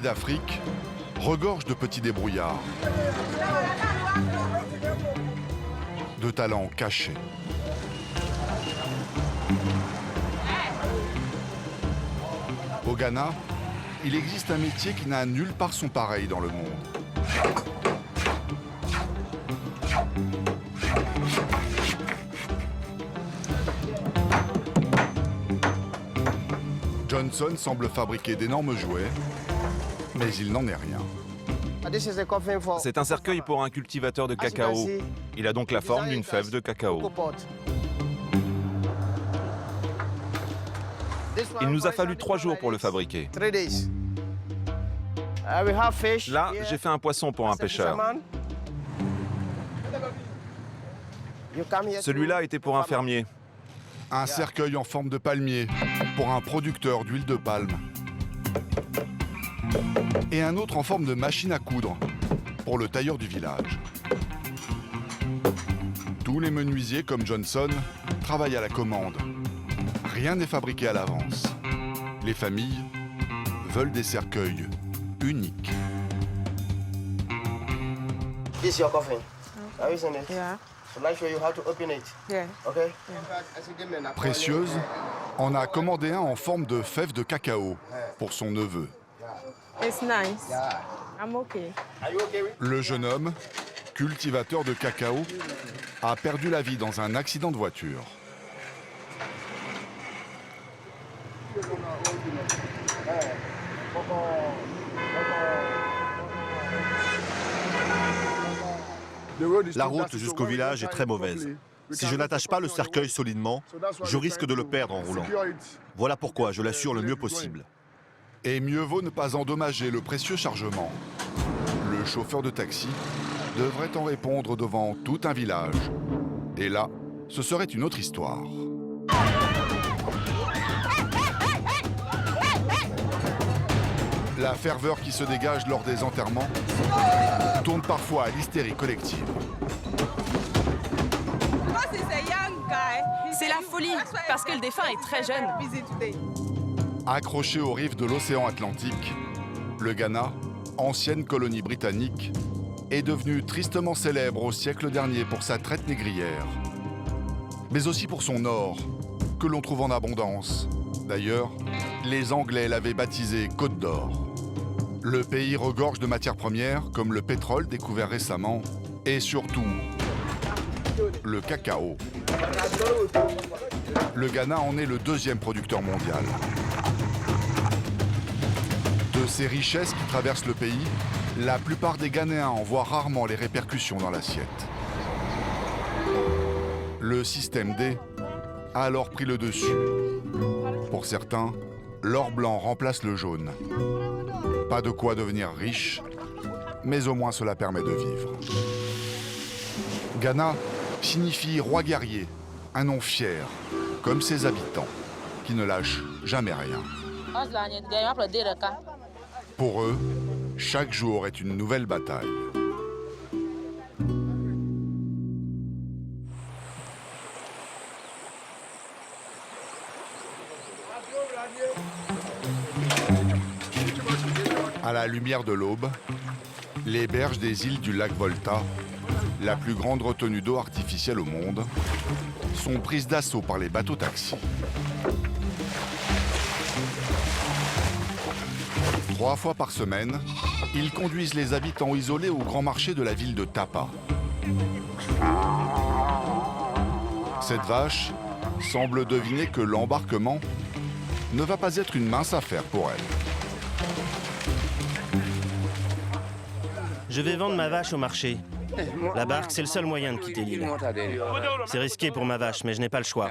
d'Afrique regorge de petits débrouillards, de talents cachés. Au Ghana, il existe un métier qui n'a nulle part son pareil dans le monde. Johnson semble fabriquer d'énormes jouets, mais il n'en est rien. C'est un cercueil pour un cultivateur de cacao. Il a donc la forme d'une fève de cacao. Il nous a fallu 3 jours pour le fabriquer. Là, j'ai fait un poisson pour un pêcheur. Celui-là était pour un fermier. Un cercueil en forme de palmier pour un producteur d'huile de palme. Et un autre en forme de machine à coudre pour le tailleur du village. Tous les menuisiers comme Johnson travaillent à la commande. Rien n'est fabriqué à l'avance. Les familles veulent des cercueils uniques. This is your coffin. Have you seen it? Yeah. Shall I show you how to open it? Yeah. Okay? Précieuse en a commandé un en forme de fève de cacao pour son neveu. It's nice. I'm okay. Are you okay with? Le jeune homme, cultivateur de cacao, a perdu la vie dans un accident de voiture. La route jusqu'au village est très mauvaise. Si je n'attache pas le cercueil solidement, je risque de le perdre en roulant. Voilà pourquoi je l'assure le mieux possible. Et mieux vaut ne pas endommager le précieux chargement. Le chauffeur de taxi devrait en répondre devant tout un village. Et là, ce serait une autre histoire. La ferveur qui se dégage lors des enterrements tourne parfois à l'hystérie collective. C'est la folie, parce que le défunt est très jeune. Accroché aux rives de l'océan Atlantique, le Ghana, ancienne colonie britannique, est devenu tristement célèbre au siècle dernier pour sa traite négrière, mais aussi pour son or, que l'on trouve en abondance. D'ailleurs, les Anglais l'avaient baptisé Côte d'Or. Le pays regorge de matières premières, comme le pétrole découvert récemment, et surtout, le cacao. Le Ghana en est le 2e producteur mondial. De ces richesses qui traversent le pays, la plupart des Ghanéens en voient rarement les répercussions dans l'assiette. Le système D a alors pris le dessus. Pour certains, l'or blanc remplace le jaune. Pas de quoi devenir riche, mais au moins cela permet de vivre. Ghana signifie roi guerrier, un nom fier, comme ses habitants, qui ne lâchent jamais rien. Pour eux, chaque jour est une nouvelle bataille. À la lumière de l'aube, les berges des îles du lac Volta, la plus grande retenue d'eau artificielle au monde, sont prises d'assaut par les bateaux-taxis. 3 fois par semaine, ils conduisent les habitants isolés au grand marché de la ville de Tapa. Cette vache semble deviner que l'embarquement ne va pas être une mince affaire pour elle. Je vais vendre ma vache au marché. La barque, c'est le seul moyen de quitter l'île. C'est risqué pour ma vache, mais je n'ai pas le choix.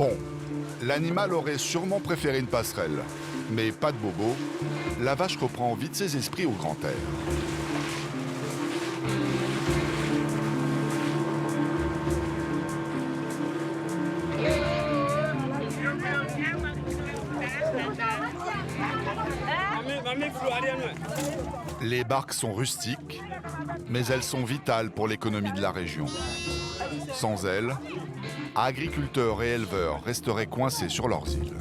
Bon, l'animal aurait sûrement préféré une passerelle, mais pas de bobo, la vache reprend vite ses esprits au grand air. Les barques sont rustiques, mais elles sont vitales pour l'économie de la région. Sans elles, agriculteurs et éleveurs resteraient coincés sur leurs îles.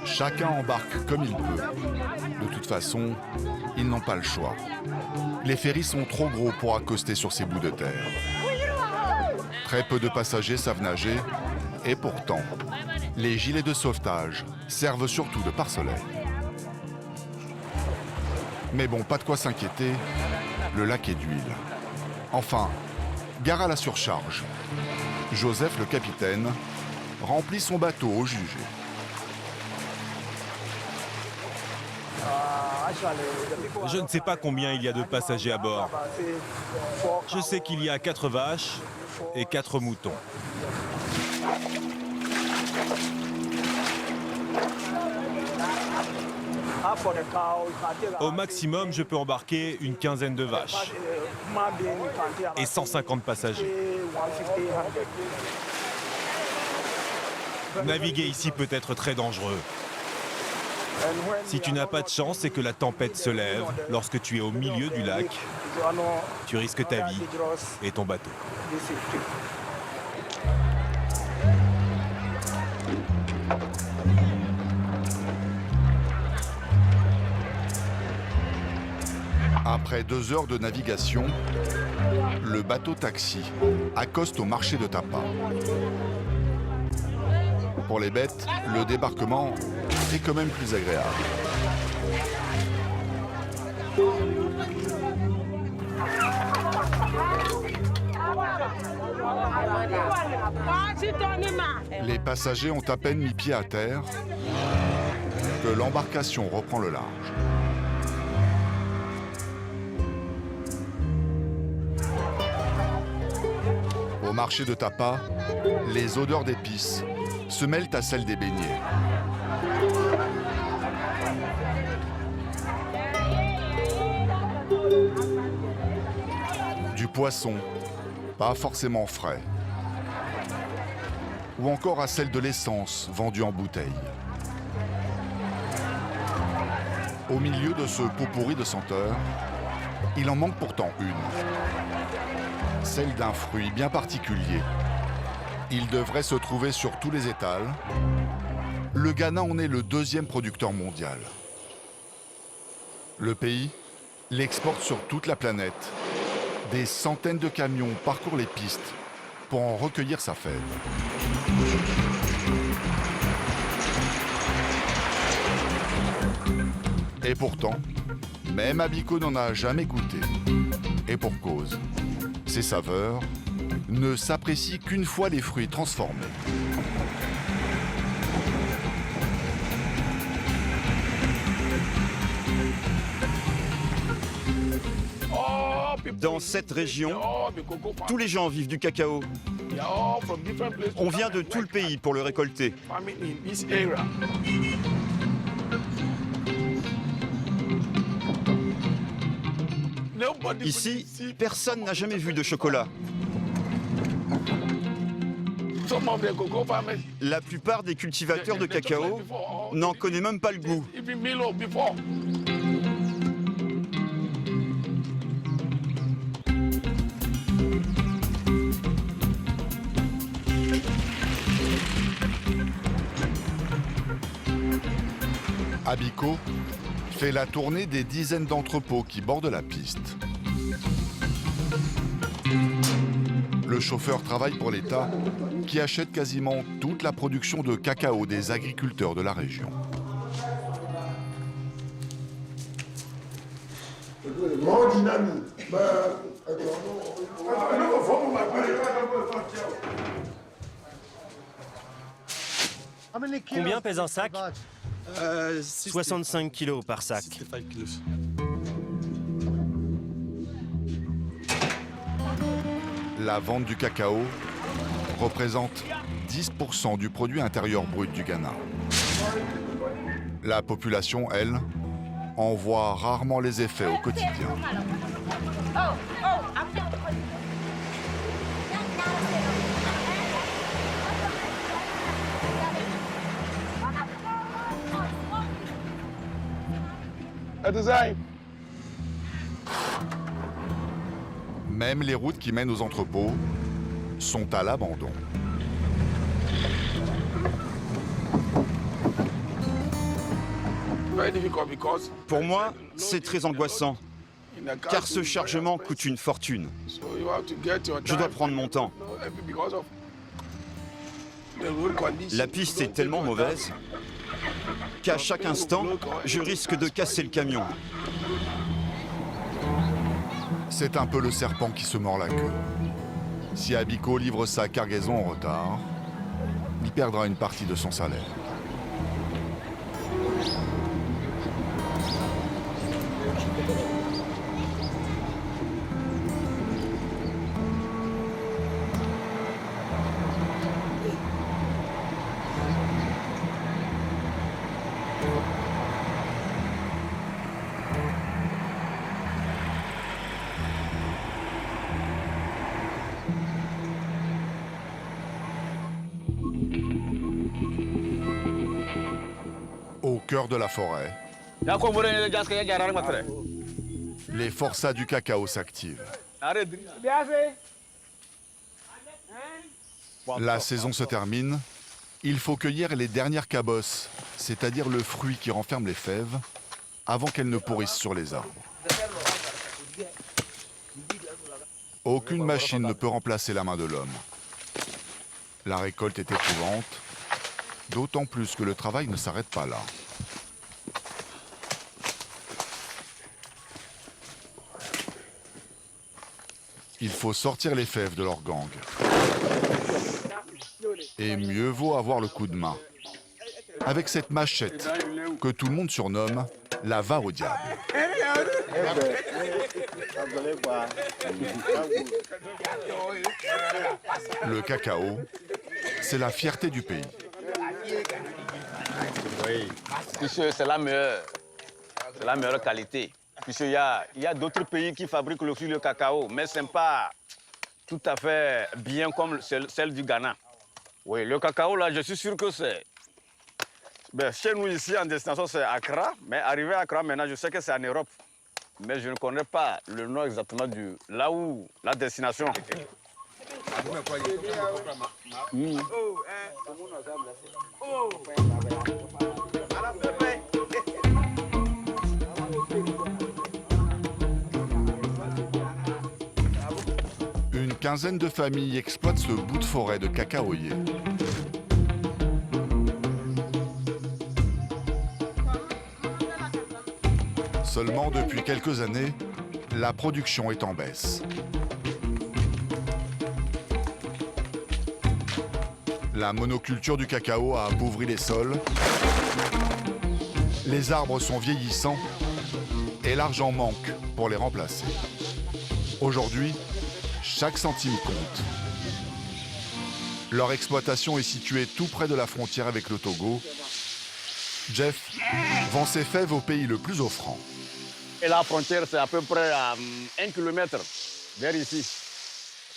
Chacun embarque comme il peut. De toute façon, ils n'ont pas le choix. Les ferries sont trop gros pour accoster sur ces bouts de terre. Très peu de passagers savent nager, et pourtant, les gilets de sauvetage servent surtout de pare-soleil. Mais bon, pas de quoi s'inquiéter, le lac est d'huile. Enfin, gare à la surcharge. Joseph, le capitaine, remplit son bateau au jugé. Je ne sais pas combien il y a de passagers à bord. Je sais qu'il y a 4 vaches et 4 moutons. Au maximum, je peux embarquer une quinzaine de vaches et 150 passagers. Naviguer ici peut être très dangereux. Si tu n'as pas de chance et que la tempête se lève, lorsque tu es au milieu du lac, tu risques ta vie et ton bateau. Après 2 heures de navigation, le bateau taxi accoste au marché de Tapa. Pour les bêtes, le débarquement est quand même plus agréable. Les passagers ont à peine mis pied à terre que l'embarcation reprend le large. Au marché de Tapa, les odeurs d'épices se mêlent à celles des beignets. Du poisson, pas forcément frais. Ou encore à celle de l'essence vendue en bouteille. Au milieu de ce pot pourri de senteurs, il en manque pourtant une. Celle d'un fruit bien particulier. Il devrait se trouver sur tous les étals. Le Ghana en est le 2e producteur mondial. Le pays l'exporte sur toute la planète. Des centaines de camions parcourent les pistes pour en recueillir sa fève. Et pourtant, même Abiko n'en a jamais goûté. Et pour cause, ses saveurs ne s'apprécient qu'une fois les fruits transformés. Dans cette région, tous les gens vivent du cacao. On vient de tout le pays pour le récolter. Ici, personne n'a jamais vu de chocolat. La plupart des cultivateurs de cacao n'en connaissent même pas le goût. Abiko fait la tournée des dizaines d'entrepôts qui bordent la piste. Le chauffeur travaille pour l'État, qui achète quasiment toute la production de cacao des agriculteurs de la région. Combien pèse un sac 65 kilos par sac. La vente du cacao représente 10% du produit intérieur brut du Ghana. La population, elle, en voit rarement les effets au quotidien. Même les routes qui mènent aux entrepôts sont à l'abandon. Pour moi, c'est très angoissant, car ce chargement coûte une fortune. Je dois prendre mon temps. La piste est tellement mauvaise qu'à chaque instant, je risque de casser le camion. C'est un peu le serpent qui se mord la queue. Si Abiko livre sa cargaison en retard, il perdra une partie de son salaire. Au cœur de la forêt, les forçats du cacao s'activent. La saison se termine. Il faut cueillir les dernières cabosses, c'est-à-dire le fruit qui renferme les fèves, avant qu'elles ne pourrissent sur les arbres. Aucune machine ne peut remplacer la main de l'homme. La récolte est éprouvante, d'autant plus que le travail ne s'arrête pas là. Il faut sortir les fèves de leur gang. Et mieux vaut avoir le coup de main. Avec cette machette que tout le monde surnomme la va au diable. Le cacao, c'est la fierté du pays. Oui, puisque c'est la meilleure qualité. Puisqu'il y a d'autres pays qui fabriquent le cacao, mais ce n'est pas tout à fait bien comme celle du Ghana. Oui, le cacao, là, je suis sûr que c'est... Ben, chez nous, ici, en destination, c'est Accra. Mais arrivé à Accra, maintenant, je sais que c'est en Europe. Mais je ne connais pas le nom exactement de là où la destination. Une quinzaine de familles exploitent ce bout de forêt de cacaoyers. Seulement depuis quelques années, la production est en baisse. La monoculture du cacao a appauvri les sols. Les arbres sont vieillissants et l'argent manque pour les remplacer. Aujourd'hui, chaque centime compte. Leur exploitation est située tout près de la frontière avec le Togo. Jeff vend ses fèves au pays le plus offrant. Et la frontière, c'est à peu près à 1 km vers ici.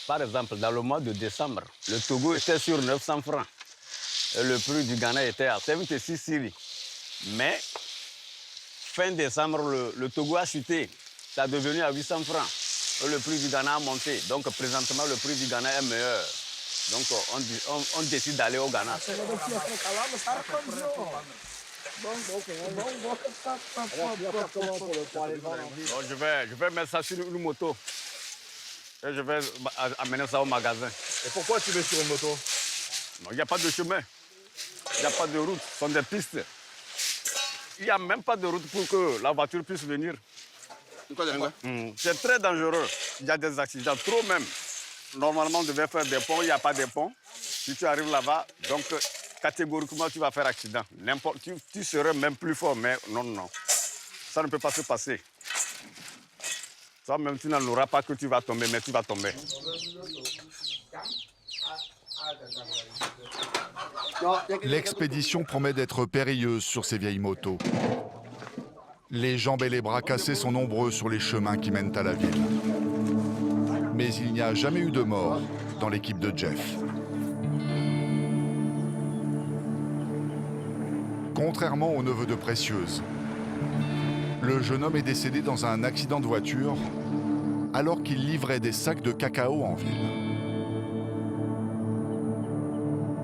Par exemple, dans le mois de décembre, le Togo était sur 900 francs. Et le prix du Ghana était à 76 cedi. Mais, fin décembre, le Togo a chuté. Ça est devenu à 800 francs. Et le prix du Ghana a monté. Donc, présentement, le prix du Ghana est meilleur. Donc, on décide d'aller au Ghana. Bon, je vais mettre ça sur une moto. Et je vais amener ça au magasin. Et pourquoi tu veux sur une moto? Non, il n'y a pas de chemin. Il n'y a pas de route. Ce sont des pistes. Il n'y a même pas de route pour que la voiture puisse venir. C'est très dangereux. Il y a des accidents, trop même. Normalement, on devait faire des ponts, il n'y a pas de ponts. Si tu arrives là-bas, donc catégoriquement, tu vas faire accident. Tu serais même plus fort, mais non. Ça ne peut pas se passer. Toi-même, tu n'en auras pas que tu vas tomber, mais tu vas tomber. L'expédition promet d'être périlleuse sur ces vieilles motos. Les jambes et les bras cassés sont nombreux sur les chemins qui mènent à la ville. Mais il n'y a jamais eu de mort dans l'équipe de Jeff. Contrairement au neveu de Précieuse, le jeune homme est décédé dans un accident de voiture alors qu'il livrait des sacs de cacao en ville.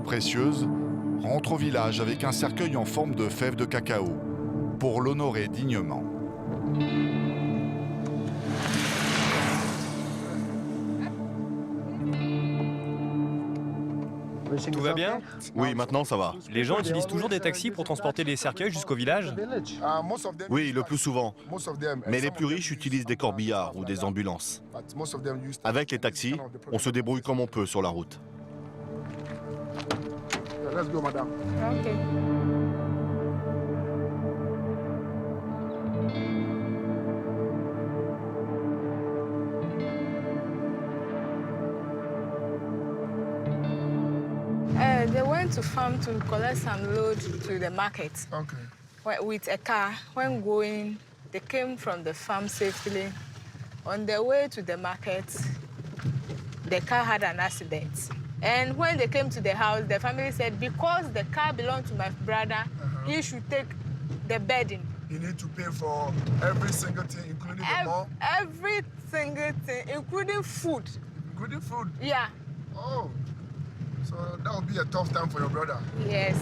Précieuse rentre au village avec un cercueil en forme de fève de cacao pour l'honorer dignement. Tout va bien? Oui, maintenant ça va. Les gens utilisent toujours des taxis pour transporter les cercueils jusqu'au village? Oui, le plus souvent. Mais les plus riches utilisent des corbillards ou des ambulances. Avec les taxis, on se débrouille comme on peut sur la route. Okay. They went to farm to collect some load to the market. Okay. With a car. When going, they came from the farm safely. On their way to the market, the car had an accident. And when they came to the house, the family said, because the car belonged to my brother, he should take the burden. You need to pay for every single thing, including the mom? Every single thing, including food. Including food? Yeah. Oh, so that would be a tough time for your brother. Yes.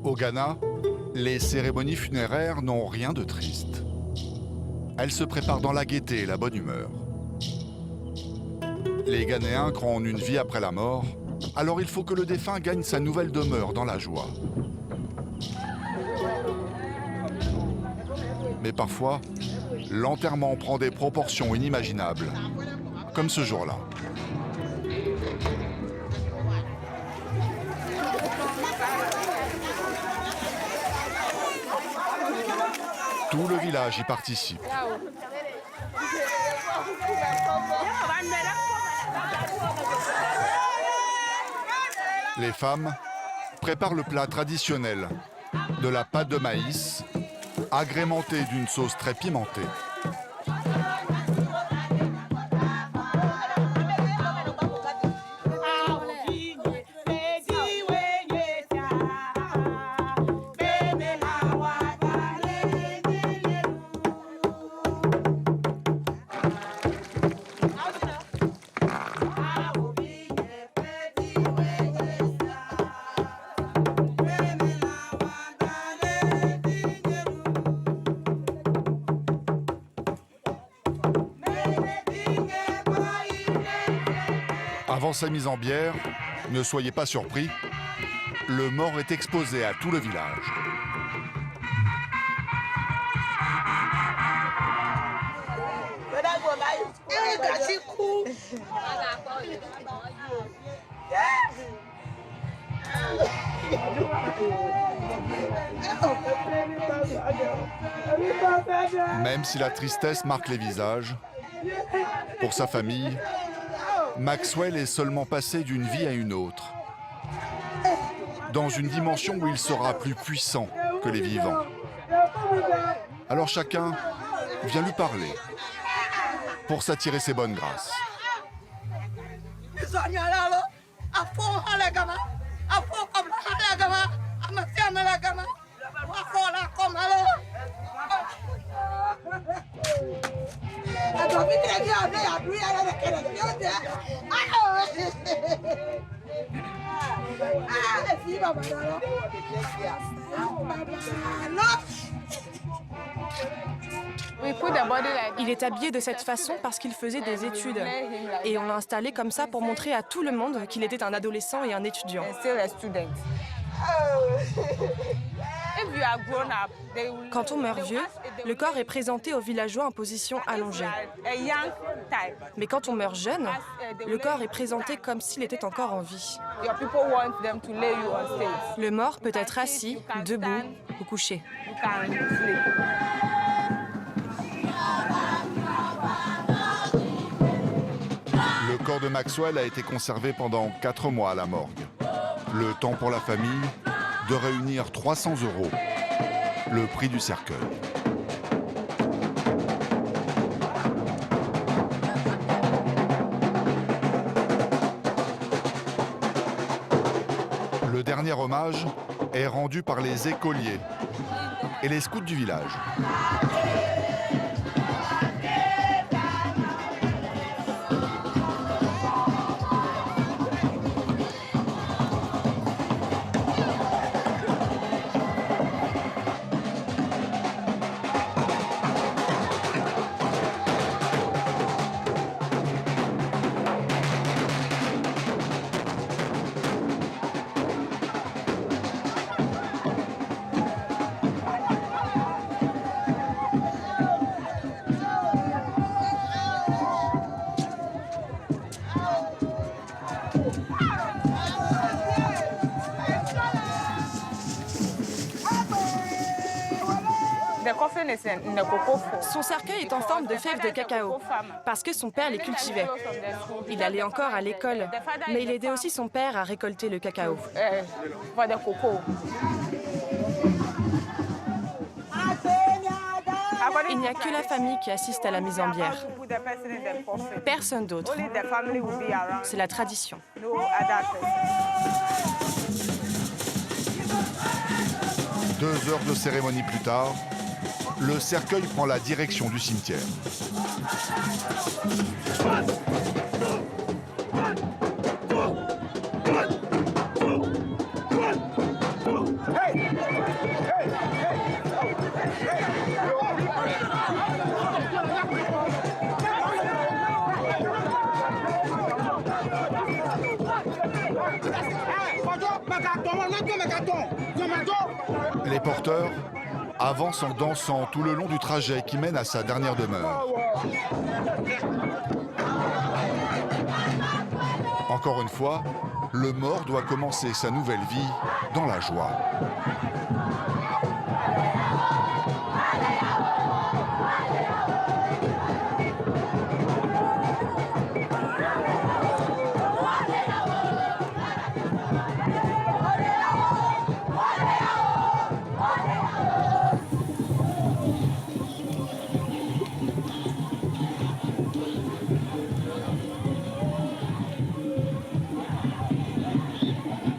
Au Ghana, les cérémonies funéraires n'ont rien de triste. Elles se préparent dans la gaieté et la bonne humeur. Les Ghanéens croient en une vie après la mort, alors il faut que le défunt gagne sa nouvelle demeure dans la joie. Mais parfois, l'enterrement prend des proportions inimaginables, comme ce jour-là. Tout le village y participe. Les femmes préparent le plat traditionnel de la pâte de maïs, agrémentée d'une sauce très pimentée. Avant sa mise en bière, ne soyez pas surpris, le mort est exposé à tout le village. Même si la tristesse marque les visages, pour sa famille, Maxwell est seulement passé d'une vie à une autre, dans une dimension où il sera plus puissant que les vivants. Alors chacun vient lui parler pour s'attirer ses bonnes grâces. Il est habillé de cette façon parce qu'il faisait des études. Et on l'a installé comme ça pour montrer à tout le monde qu'il était un adolescent et un étudiant. Quand on meurt vieux, le corps est présenté aux villageois en position allongée. Mais quand on meurt jeune, le corps est présenté comme s'il était encore en vie. Le mort peut être assis, debout ou couché. Le corps de Maxwell a été conservé pendant 4 mois à la morgue. Le temps pour la famille de réunir 300 €, le prix du cercueil. Le dernier hommage est rendu par les écoliers et les scouts du village. Son cercueil est en forme de fèves de cacao, parce que son père les cultivait. Il allait encore à l'école, mais il aidait aussi son père à récolter le cacao. Il n'y a que la famille qui assiste à la mise en bière. Personne d'autre. C'est la tradition. 2 heures de cérémonie plus tard, le cercueil prend la direction du cimetière. Les porteurs avancent en dansant tout le long du trajet qui mène à sa dernière demeure. Encore une fois, le mort doit commencer sa nouvelle vie dans la joie.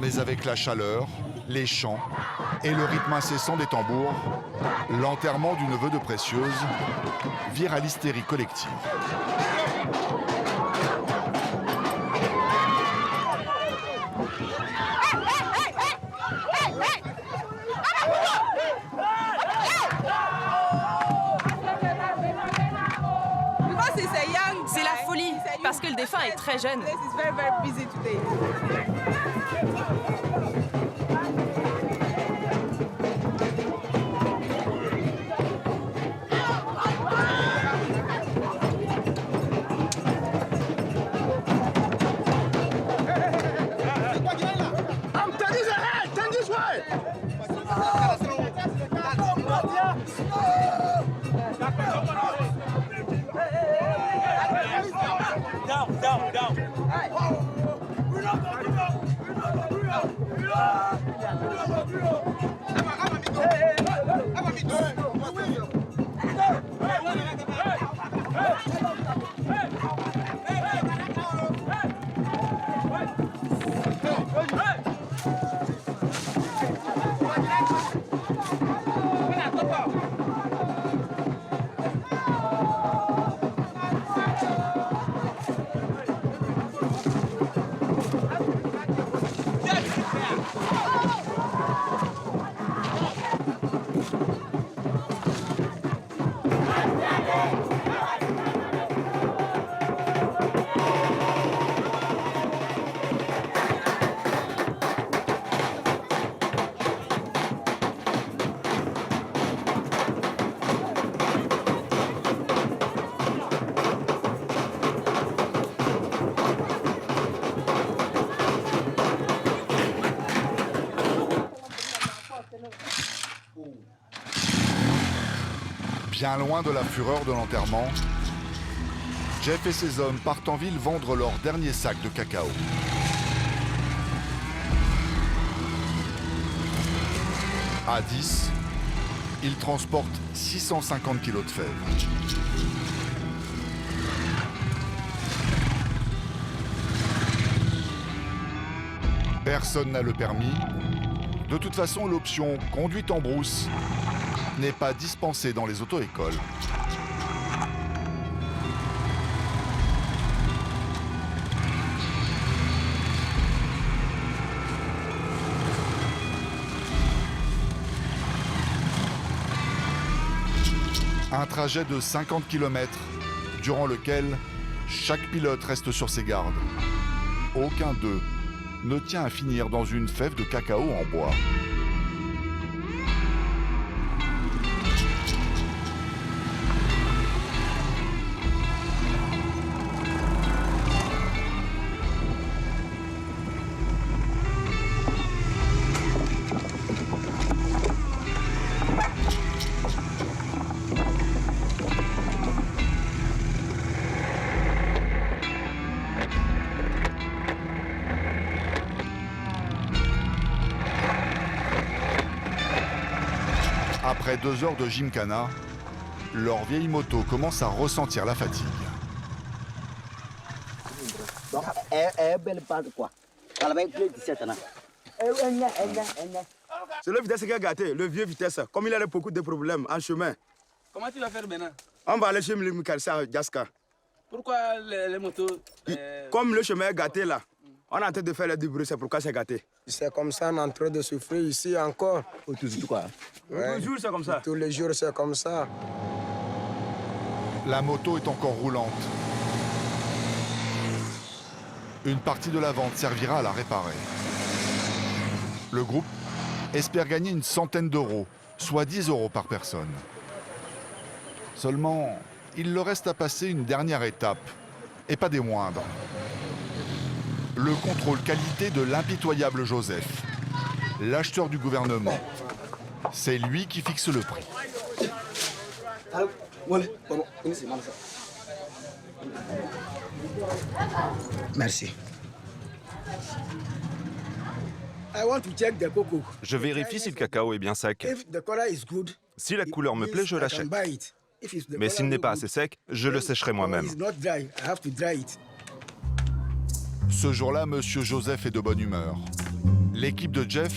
Mais avec la chaleur, les chants et le rythme incessant des tambours, l'enterrement du neveu de Précieuse vire à l'hystérie collective. C'est la folie, parce que le défunt est très jeune. Bien loin de la fureur de l'enterrement, Jeff et ses hommes partent en ville vendre leur dernier sac de cacao. À 10, ils transportent 650 kilos de fèves. Personne n'a le permis. De toute façon, l'option conduite en brousse n'est pas dispensée dans les auto-écoles. Un trajet de 50 km, durant lequel chaque pilote reste sur ses gardes. Aucun d'eux ne tient à finir dans une fève de cacao en bois. Après 2 heures de gymkhana, leur vieille moto commence à ressentir la fatigue. C'est le vitesse qui a gâté, le vieux vitesse. Comme il a beaucoup de problèmes en chemin. Comment tu vas faire maintenant? On va aller chez le mécanicien à Jaska. Pourquoi les motos Comme le chemin est gâté là, on est en train de faire le débrouille, c'est pourquoi c'est gâté. C'est comme ça, on est en train de souffrir ici encore. Toujours c'est comme ça. Tous les jours c'est comme ça. La moto est encore roulante. Une partie de la vente servira à la réparer. Le groupe espère gagner une centaine d'euros, soit 10 € par personne. Seulement, il leur reste à passer une dernière étape, et pas des moindres. Le contrôle qualité de l'impitoyable Joseph, l'acheteur du gouvernement. C'est lui qui fixe le prix. Merci. Je vérifie si le cacao est bien sec. Si la couleur me plaît, je l'achète. Mais s'il n'est pas assez sec, je le sécherai moi-même. Ce jour-là, Monsieur Joseph est de bonne humeur. L'équipe de Jeff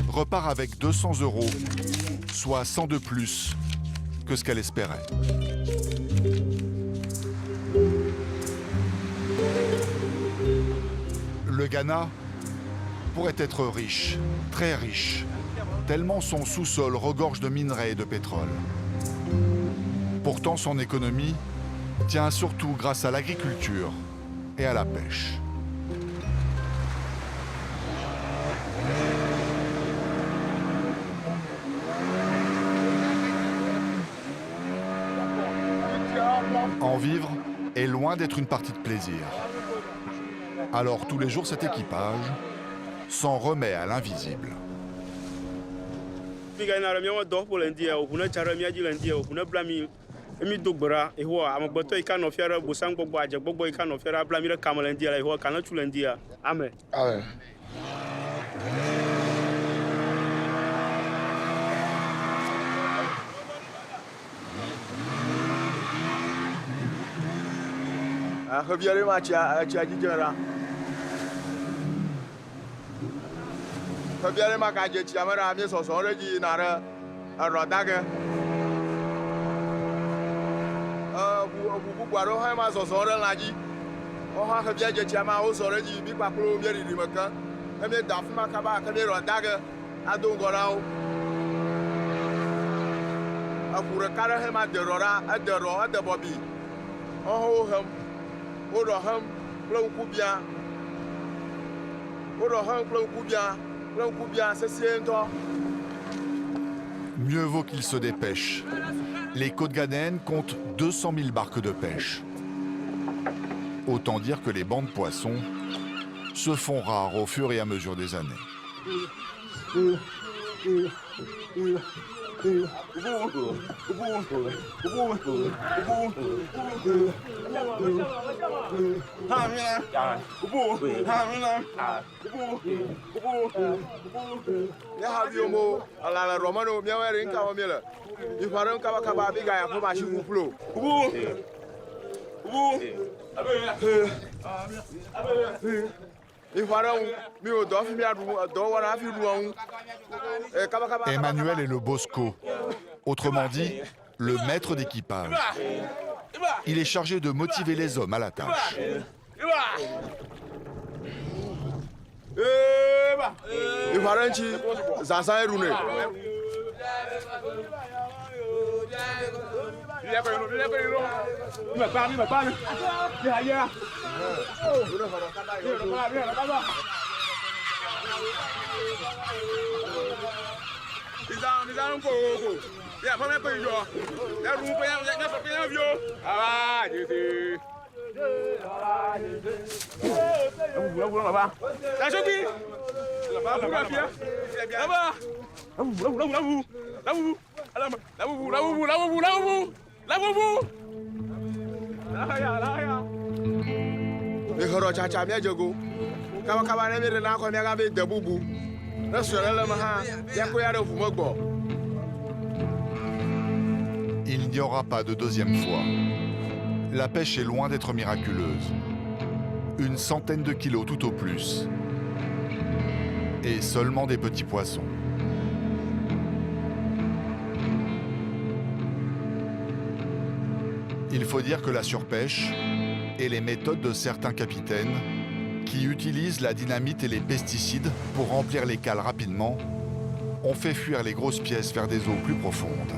repart avec 200 €, soit 100 de plus que ce qu'elle espérait. Le Ghana pourrait être riche, très riche, tellement son sous-sol regorge de minerais et de pétrole. Pourtant, son économie tient surtout grâce à l'agriculture et à la pêche. En vivre est loin d'être une partie de plaisir. Alors tous les jours, cet équipage s'en remet à l'invisible. Amen. Reviens ma tia dit là. Reviens ma kaje tia mara mi so so re ji na re ro dage. Bu gwaro ha ma so so re la ji. O ha reviens je tia ma o so re ji bi pa pro mi ri maka. E mi da fu ma ka ba ka ni ro dage. Ado ngora o. Akure kare he ma de rora, de ro, de bobi. Oh hem. Mieux vaut qu'il se dépêche. Les côtes ghanéennes comptent 200 000 barques de pêche. Autant dire que les bancs de poissons se font rares au fur et à mesure des années. Emmanuel est le Bosco, autrement dit, le maître d'équipage. Il est chargé de motiver les hommes à la tâche. Il n'y aura pas de deuxième fois. La pêche est loin d'être miraculeuse. Une centaine de kilos tout au plus. Et seulement des petits poissons. Il faut dire que la surpêche et les méthodes de certains capitaines qui utilisent la dynamite et les pesticides pour remplir les cales rapidement ont fait fuir les grosses pièces vers des eaux plus profondes.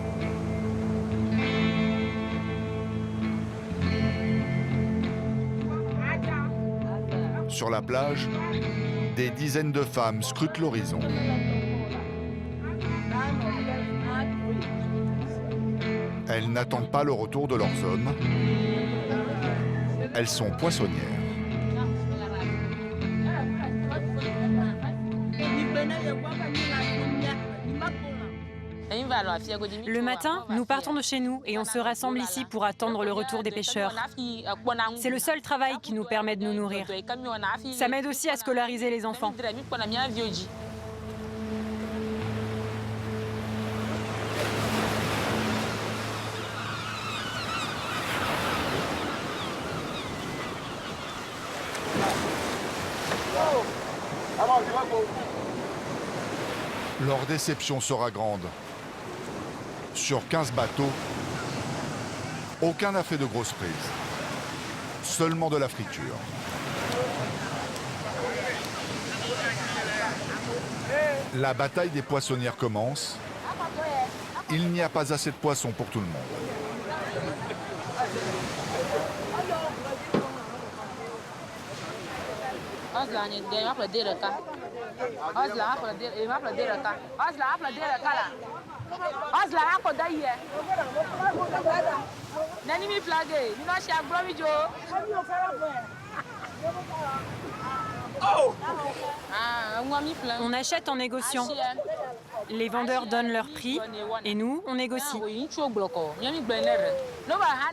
Sur la plage, des dizaines de femmes scrutent l'horizon. Elles n'attendent pas le retour de leurs hommes. Elles sont poissonnières. Le matin, nous partons de chez nous et on se rassemble ici pour attendre le retour des pêcheurs. C'est le seul travail qui nous permet de nous nourrir. Ça m'aide aussi à scolariser les enfants. Leur déception sera grande. Sur 15 bateaux, aucun n'a fait de grosses prises. Seulement de la friture. La bataille des poissonnières commence. Il n'y a pas assez de poissons pour tout le monde. On achète en négociant. Les vendeurs donnent leur prix et nous, on négocie.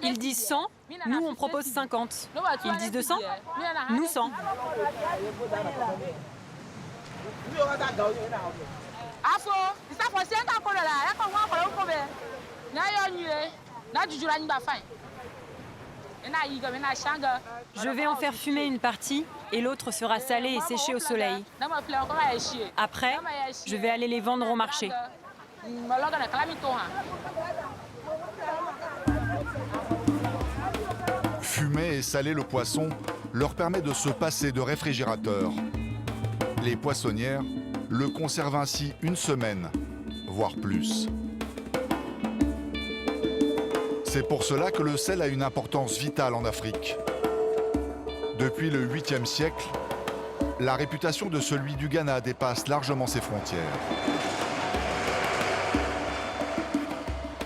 Ils disent 100, nous on propose 50. Ils disent 200, nous 100. Je vais en faire fumer une partie et l'autre sera salée et séchée au soleil. Après, je vais aller les vendre au marché. Fumer et saler le poisson leur permet de se passer de réfrigérateur. Les poissonnières le conservent ainsi une semaine, voire plus. C'est pour cela que le sel a une importance vitale en Afrique. Depuis le 8e siècle, la réputation de celui du Ghana dépasse largement ses frontières.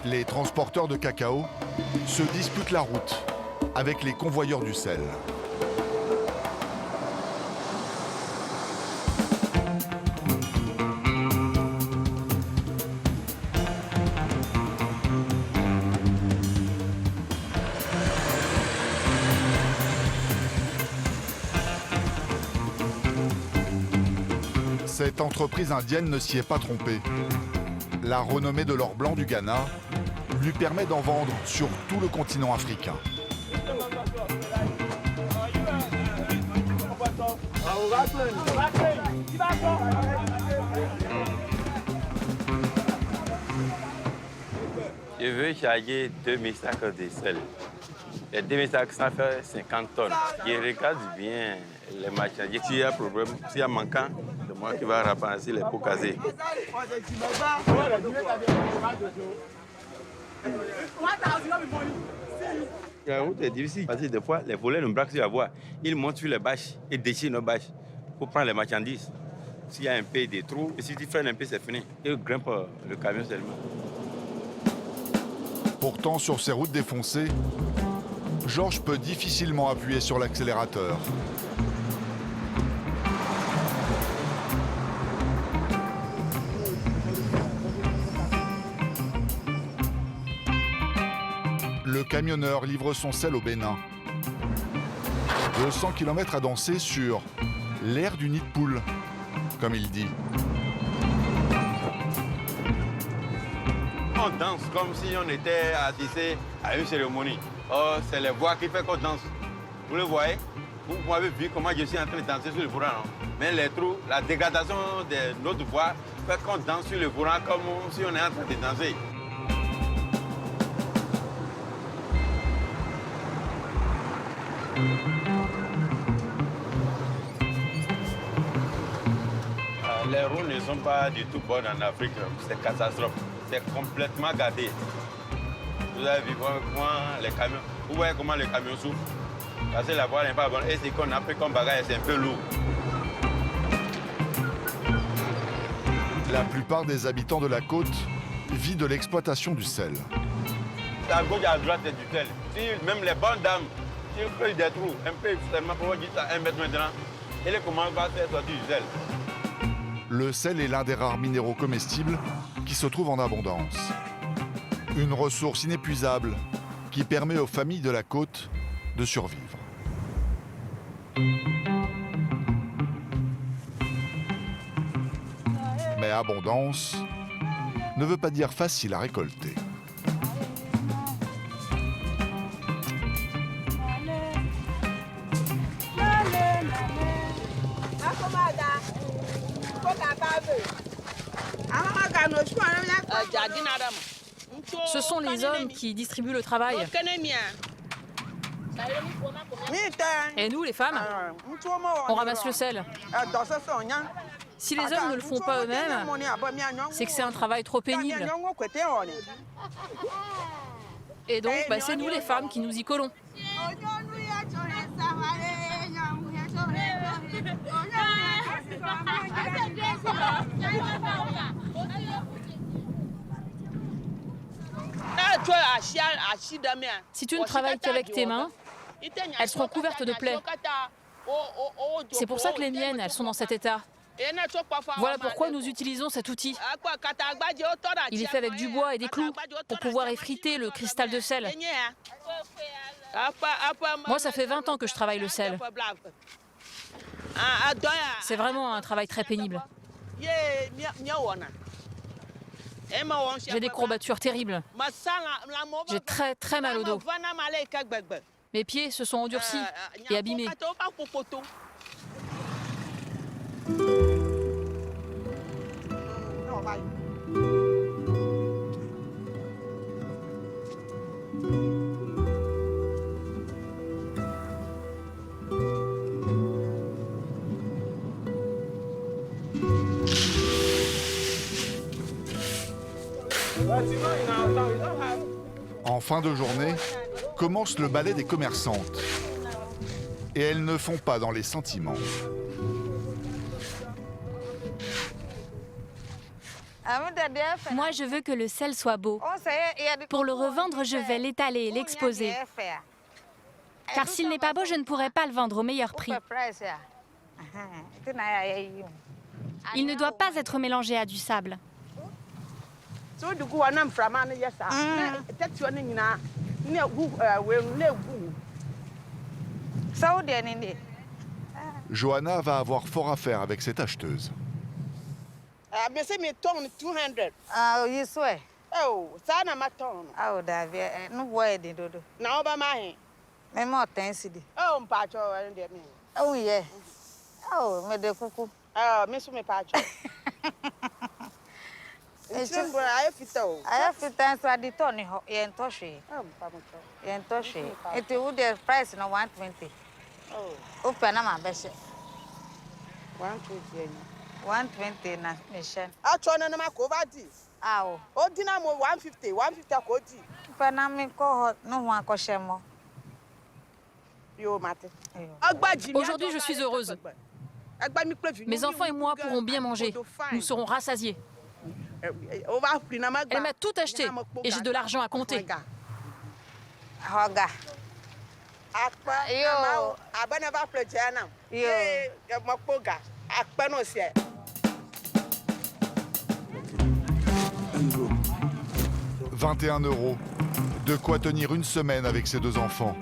Les transporteurs de cacao se disputent la route avec les convoyeurs du sel. Cette entreprise indienne ne s'y est pas trompée. La renommée de l'or blanc du Ghana lui permet d'en vendre sur tout le continent africain. Je veux charger 2000 sacs de sel. Les 2000 sacs, ça fait 50 tonnes. Je regarde bien les marchandises. S'il y a problème, s'il y a manquant, c'est moi qui vais ramasser les pots casés. La route est difficile parce que des fois, les voleurs nous braquent sur la voie. Ils montent sur les bâches et déchirent nos bâches pour prendre les marchandises. S'il y a un peu de trous, et si tu freines un peu, c'est fini. Ils grimpent le camion seulement. Pourtant, sur ces routes défoncées, Georges peut difficilement appuyer sur l'accélérateur. Le camionneur livre son sel au Bénin. 200 km à danser sur l'air du nid de poule, comme il dit. On danse comme si on était assisté à une cérémonie. Oh, c'est les voix qui font qu'on danse. Vous le voyez? Vous m'avez vu comment je suis en train de danser sur le volant. Non? Mais les trous, la dégradation de notre voix fait qu'on danse sur le volant comme si on est en train de danser. Les routes ne sont pas du tout bonnes en Afrique. C'est catastrophe. C'est complètement gâté. Vous avez vu comment les camions. Vous voyez comment les camions souffrent. Parce que la voie n'est pas bonne. Et ce qu'on a pris comme bagage, c'est un peu lourd. La plupart des habitants de la côte vivent de l'exploitation du sel. À gauche et à droite, c'est du sel. Si même les bonnes dames, s'ils font des trous, un peu seulement pour dire ça, 1 mètre maintenant, et les comment va faire sortir du sel. Le sel est l'un des rares minéraux comestibles qui se trouvent en abondance. Une ressource inépuisable qui permet aux familles de la côte de survivre. Mais abondance ne veut pas dire facile à récolter. Ce sont les hommes qui distribuent le travail. Et nous, les femmes, on ramasse le sel. Si les hommes ne le font pas eux-mêmes, c'est que c'est un travail trop pénible. Et donc, c'est nous, les femmes, qui nous y collons. Si tu ne travailles qu'avec tes mains, elles seront couvertes de plaies. C'est pour ça que les miennes, elles sont dans cet état. Voilà pourquoi nous utilisons cet outil. Il est fait avec du bois et des clous pour pouvoir effriter le cristal de sel. Moi, ça fait 20 ans que je travaille le sel. C'est vraiment un travail très pénible. J'ai des courbatures terribles. J'ai très très mal au dos. Mes pieds se sont endurcis et abîmés. En fin de journée, commence le ballet des commerçantes. Et elles ne font pas dans les sentiments. Moi, je veux que le sel soit beau. Pour le revendre, je vais l'étaler et l'exposer. Car s'il n'est pas beau, je ne pourrai pas le vendre au meilleur prix. Il ne doit pas être mélangé à du sable. Johanna va avoir fort à faire avec cette acheteuse. Oh, you swear? Oh, sana maton. Oh, David, no wedding, dodo. Now, by my hand. More thanks. Oh, Pacho, and me. Oh, yeah. Oh, me de cuckoo. Oh, miss me, Pacho. I have to answer the Tony and Toshi. Oh, and Toshi. It would the price no 120. Oh, open my best. 120. 120 na mission. I turn on my covati. Oh, Dynamo 150, 150 koti. Panami ko no one koshemo. Yo mate. Aujourd'hui, je suis heureuse. Mes enfants et moi pourrons bien manger. Nous serons rassasiés. Elle m'a tout acheté et j'ai de l'argent à compter. Hoga. Yo, abanava plejana. Yo, makoga. Akpano sia. 21 €. De quoi tenir une semaine avec ses 2 enfants.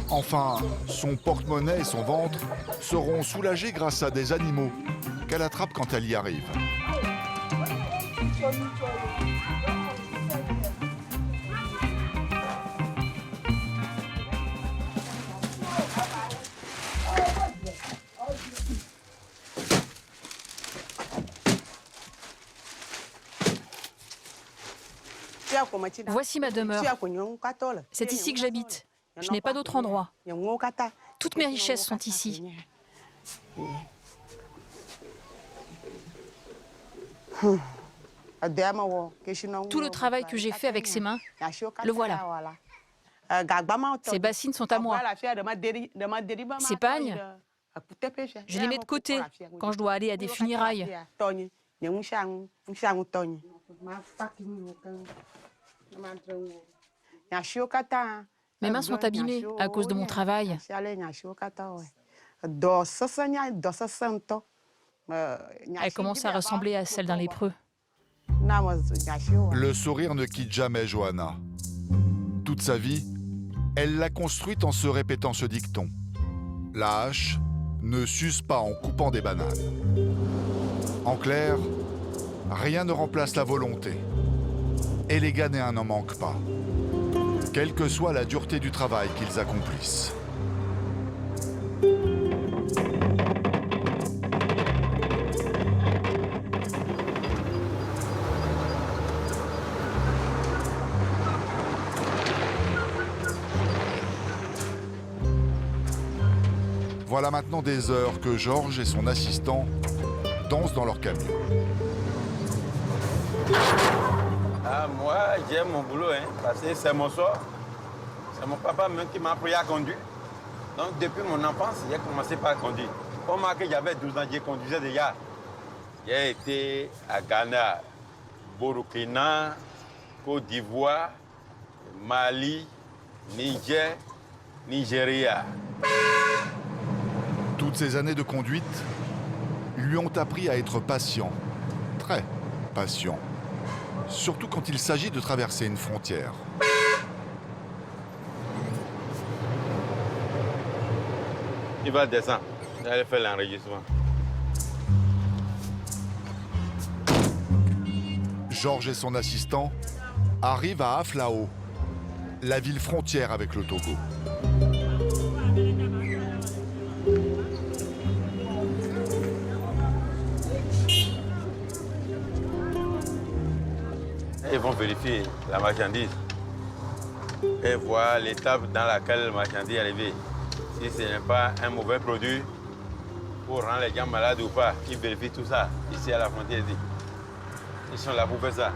Enfin, son porte-monnaie et son ventre seront soulagés grâce à des animaux qu'elle attrape quand elle y arrive. Voici ma demeure. C'est ici que j'habite. Je n'ai pas d'autre endroit. Toutes mes richesses sont ici. Tout le travail que j'ai fait avec ces mains, le voilà. Ces bassines sont à moi. Ces pagnes, je les mets de côté quand je dois aller à des funérailles. Mes mains sont abîmées à cause de mon travail. Elles commencent à ressembler à celles d'un lépreux. Le sourire ne quitte jamais Johanna. Toute sa vie, elle l'a construite en se répétant ce dicton. La hache ne s'use pas en coupant des bananes. En clair, rien ne remplace la volonté. Et les Ghanéens n'en manquent pas, quelle que soit la dureté du travail qu'ils accomplissent. Voilà maintenant des heures que Georges et son assistant dansent dans leur camion. Ah, moi, j'aime mon boulot, hein, parce que c'est mon sort. C'est mon papa même qui m'a appris à conduire. Donc, depuis mon enfance, j'ai commencé par conduire. Pour moi, que j'avais 12 ans, j'ai conduisais déjà. J'ai été à Ghana, Burkina, Côte d'Ivoire, Mali, Niger, Nigeria. Toutes ces années de conduite lui ont appris à être patient, très patient. Surtout quand il s'agit de traverser une frontière. Il va descendre. J'allais faire l'enregistrement. Georges et son assistant arrivent à Aflao, la ville frontière avec le Togo. Ils vont vérifier la marchandise et voir l'étape dans laquelle la marchandise est arrivée. Si ce n'est pas un mauvais produit pour rendre les gens malades ou pas, ils vérifient tout ça ici à la frontière. Ils sont là pour faire ça.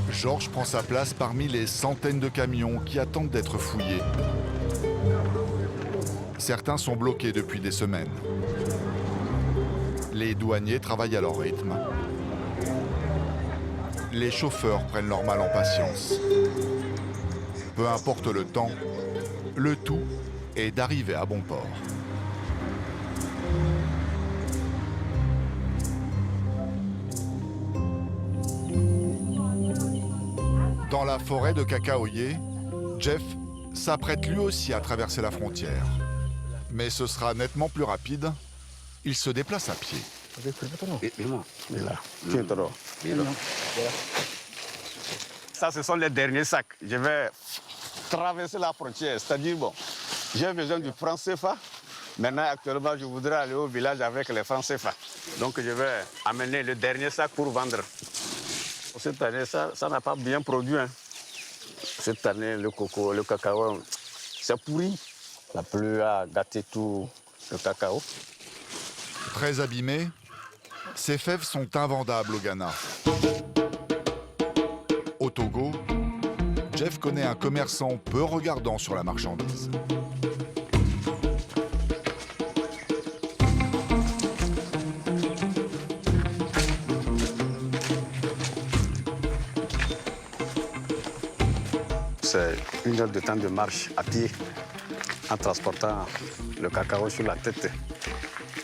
Georges prend sa place parmi les centaines de camions qui attendent d'être fouillés. Certains sont bloqués depuis des semaines. Les douaniers travaillent à leur rythme. Les chauffeurs prennent leur mal en patience. Peu importe le temps, le tout est d'arriver à bon port. Dans la forêt de Cacaoyer, Jeff s'apprête lui aussi à traverser la frontière. Mais ce sera nettement plus rapide. Il se déplace à pied. Ça, ce sont les derniers sacs. Je vais traverser la frontière. C'est-à-dire, bon, j'ai besoin du franc CFA. Maintenant, actuellement, je voudrais aller au village avec les francs CFA. Donc, je vais amener le dernier sac pour vendre. Cette année, ça n'a pas bien produit. Hein. Cette année, le coco, le cacao, c'est pourri. La pluie a gâté tout le cacao. Très abîmés, ces fèves sont invendables au Ghana. Au Togo, Jeff connaît un commerçant peu regardant sur la marchandise. C'est 1 heure de temps de marche à pied en transportant le cacao sur la tête.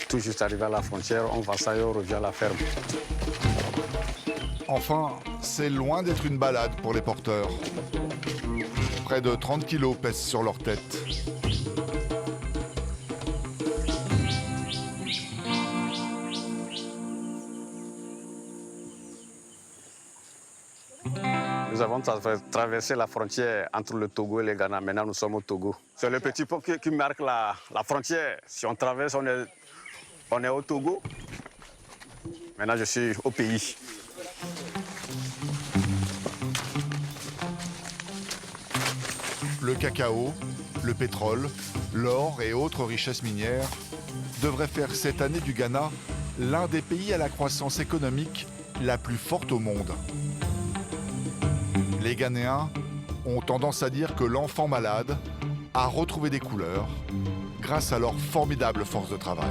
Tout juste arrivé à la frontière, on va ça et on revient à la ferme. Enfin, c'est loin d'être une balade pour les porteurs. Près de 30 kilos pèsent sur leur tête. Nous avons traversé la frontière entre le Togo et le Ghana. Maintenant, nous sommes au Togo. C'est le petit pont qui marque la frontière. Si on traverse, on est au Togo. Maintenant, je suis au pays. Le cacao, le pétrole, l'or et autres richesses minières devraient faire cette année du Ghana l'un des pays à la croissance économique la plus forte au monde. Les Ghanéens ont tendance à dire que l'enfant malade a retrouvé des couleurs grâce à leur formidable force de travail.